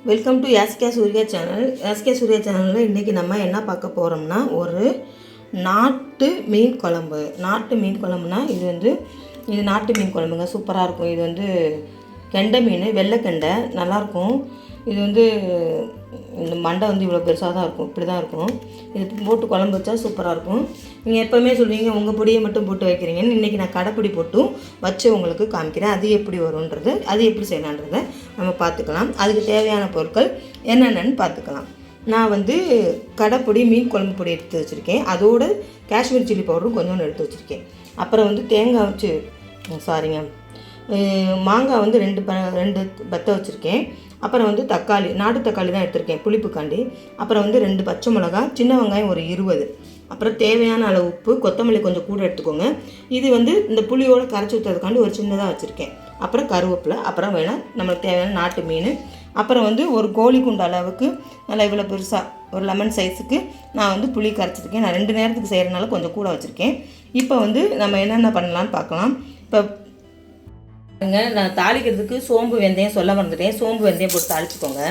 Welcome to SK Surya channel. SK Surya சேனலில் இன்றைக்கி நம்ம என்ன பார்க்க போகிறோம்னா, ஒரு நாட்டு மீன் குழம்பு. நாட்டு மீன் குழம்புனா இது நாட்டு மீன் குழம்புங்க. சூப்பராக இருக்கும். இது கெண்டை மீன், வெள்ளை கெண்டை, நல்லாயிருக்கும். இது இந்த மண்டை இவ்வளோ பெருசாக தான் இருக்கும். இப்படி தான் இருக்கும். இது போட்டு குழம்பு வச்சா சூப்பராக இருக்கும். நீங்கள் எப்போவுமே சொல்லுவீங்க உங்கள் பொடியை மட்டும் போட்டு வைக்கிறீங்கன்னு. இன்றைக்கி நான் கடைப்பிடி போட்டும் வச்சு உங்களுக்கு காமிக்கிறேன். அது எப்படி வரும்ன்றது, அது எப்படி செய்யலான்றதை நம்ம பார்த்துக்கலாம். அதுக்கு தேவையான பொருட்கள் என்னென்னு பார்த்துக்கலாம். நான் கடைப்பிடி மீன் குழம்பு பொடி எடுத்து வச்சுருக்கேன். அதோடு காஷ்மீர் சில்லி பவுடரும் கொஞ்சோண்டு எடுத்து வச்சுருக்கேன். அப்புறம் தேங்காய் வச்சு மாங்காய் ரெண்டு பத்தை வச்சுருக்கேன். அப்புறம் தக்காளி, நாட்டு தக்காளி தான் எடுத்திருக்கேன் புளிப்புக்காண்டி. அப்புறம் 2 பச்சை மிளகா, சின்ன வெங்காயம் ஒரு 20. அப்புறம் தேவையான அளவு உப்பு, கொத்தமல்லி கொஞ்சம் கூட எடுத்துக்கோங்க. இது இந்த புளியோடு கரைச்சி ஊற்றுறதுக்காண்டி ஒரு சின்னதாக வச்சுருக்கேன். அப்புறம் கருவேப்பிலை, அப்புறம் வேணால் நம்மளுக்கு தேவையான நாட்டு மீன். அப்புறம் ஒரு கோழி குண்டு அளவுக்கு நல்லா இவ்வளோ பெருசாக ஒரு லெமன் சைஸுக்கு நான் புளி கரைச்சிருக்கேன். நான் 2 நேரத்துக்கு செய்கிறனால கொஞ்சம் கூட வச்சுருக்கேன். இப்போ நம்ம என்னென்ன பண்ணலான்னு பார்க்கலாம். இப்போ நான் தாளிக்கிறதுக்கு சோம்பு வெந்தயம் சொல்ல மறந்துட்டேன். சோம்பு வெந்தயம் போட்டு தாளிச்சுக்கோங்க.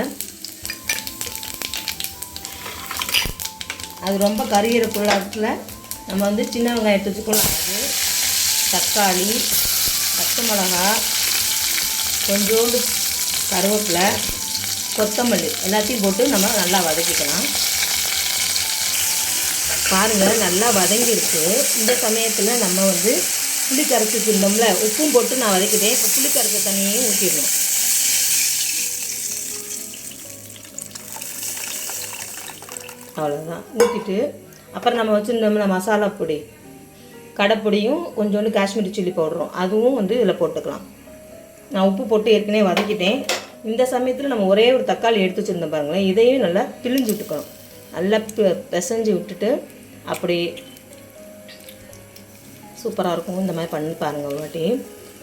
அது ரொம்ப கரிகிற பொருளாத்தில் நம்ம சின்ன வெங்காயம் எடுத்து வச்சுக்கலாம். அது தக்காளி, பச்சை மிளகா, கொஞ்சோண்டு கருவேப்பிலை, கொத்தமல்லி எல்லாத்தையும் போட்டு நம்ம நல்லா வதக்கிக்கலாம். பாருங்கள், நல்லா வதங்கிருக்கு. இந்த சமயத்தில் நம்ம புளி கரைச்சி வச்சுருந்தோம்ல, உப்பும் போட்டு நான் வதக்கிட்டேன். இப்போ புளி கரைச்ச தண்ணியையும் ஊற்றிடணும். அவ்வளோதான். ஊற்றிட்டு அப்புறம் நம்ம வச்சுருந்தோம்ல மசாலா பொடி, கடைப்பொடியும் கொஞ்சோண்டு காஷ்மீரி சில்லி பவுடரும், அதுவும் இதில் போட்டுக்கலாம். நான் உப்பு போட்டு ஏற்கனவே வதக்கிட்டேன். இந்த சமயத்தில் நம்ம ஒரே ஒரு தக்காளி எடுத்து வச்சுருந்தோம் பாருங்களேன். இதையும் நல்லா பிழிஞ்சு விட்டுக்கணும். நல்லா பிசைஞ்சு விட்டுட்டு அப்படி சூப்பராக இருக்கும். இந்த மாதிரி பண்ணி பாருங்கள் ஒரு வாட்டி.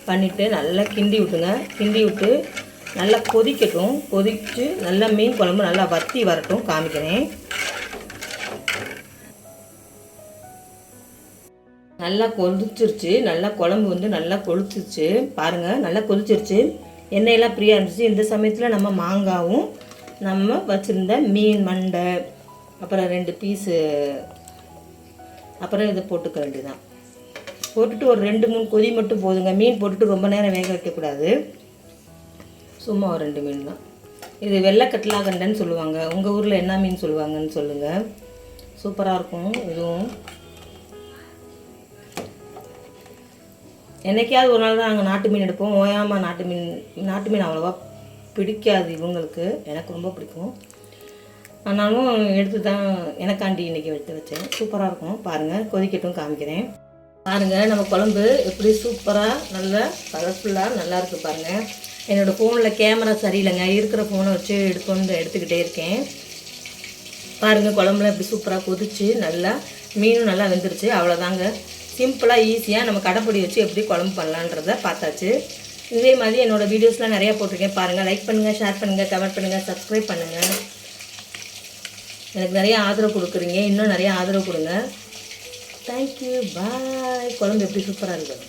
பண்ணிவிட்டு நல்லா கிண்டி விட்டுங்க. கிண்டி விட்டு நல்லா கொதிக்கட்டும். கொதித்து நல்லா மீன் குழம்பு நல்லா வற்றி வரட்டும், காமிக்கிறேன். நல்லா கொதிச்சிருச்சு. நல்லா குழம்பு நல்லா கொதிச்சிருச்சு. பாருங்கள், நல்லா கொதிச்சிருச்சு. எண்ணெயெல்லாம் ஃப்ரீயாக இருந்துச்சு. இந்த சமயத்தில் நம்ம மாங்காவும் நம்ம வச்சுருந்த மீன் மண்டை, அப்புறம் 2 பீஸு, அப்புறம் இதை போட்டுக்க வேண்டியதுதான். போட்டுட்டு ஒரு 2-3 கொதி மட்டும் போதுங்க. மீன் போட்டுட்டு ரொம்ப நேரம் வேக வைக்கக்கூடாது. சும்மா ஒரு 2 மீன் தான். இது வெள்ளை கட்லாகண்டைன்னு சொல்லுவாங்க. உங்கள் ஊரில் என்ன மீன் சொல்லுவாங்கன்னு சொல்லுங்கள். சூப்பராக இருக்கும். இதுவும் என்றைக்காவது ஒரு நாள் தான் நாங்கள் நாட்டு மீன் எடுப்போம். ஓயாமல் நாட்டு மீன் அவ்வளோவா பிடிக்காது இவங்களுக்கு. எனக்கு ரொம்ப பிடிக்கும். ஆனாலும் எடுத்து தான் எனக்காண்டி இன்றைக்கி எடுத்து வச்சேன். சூப்பராக இருக்கும். பாருங்கள், கொதிக்கட்டும், காமிக்கிறேன். பாருங்கள், நம்ம குழம்பு எப்படி சூப்பராக நல்லா கலர்ஃபுல்லாக நல்லாயிருக்கு. பாருங்கள், என்னோடய ஃபோனில் கேமரா சரியில்லைங்க. இருக்கிற ஃபோனை வச்சு எடுத்துக்கிட்டே இருக்கேன். பாருங்கள், குழம்புலாம் எப்படி சூப்பராக கொதிச்சு நல்லா மீனும் நல்லா வெந்துருச்சு. அவ்வளோதாங்க. சிம்பிளாக ஈஸியாக நம்ம கடைப்பிடி வச்சு எப்படி குழம்பு பண்ணலான்றதை பார்த்தாச்சு. இதே மாதிரி என்னோடய வீடியோஸ்லாம் நிறையா போட்டிருக்கேன். பாருங்கள், லைக் பண்ணுங்கள், ஷேர் பண்ணுங்கள், கமெண்ட் பண்ணுங்கள், சப்ஸ்கிரைப் பண்ணுங்கள். எனக்கு நிறைய ஆதரவு கொடுக்குறீங்க. இன்னும் நிறைய ஆதரவு கொடுங்க. தேங்க்யூ, பாய். குழம்பு எப்படி சூப்பராக இருக்குது.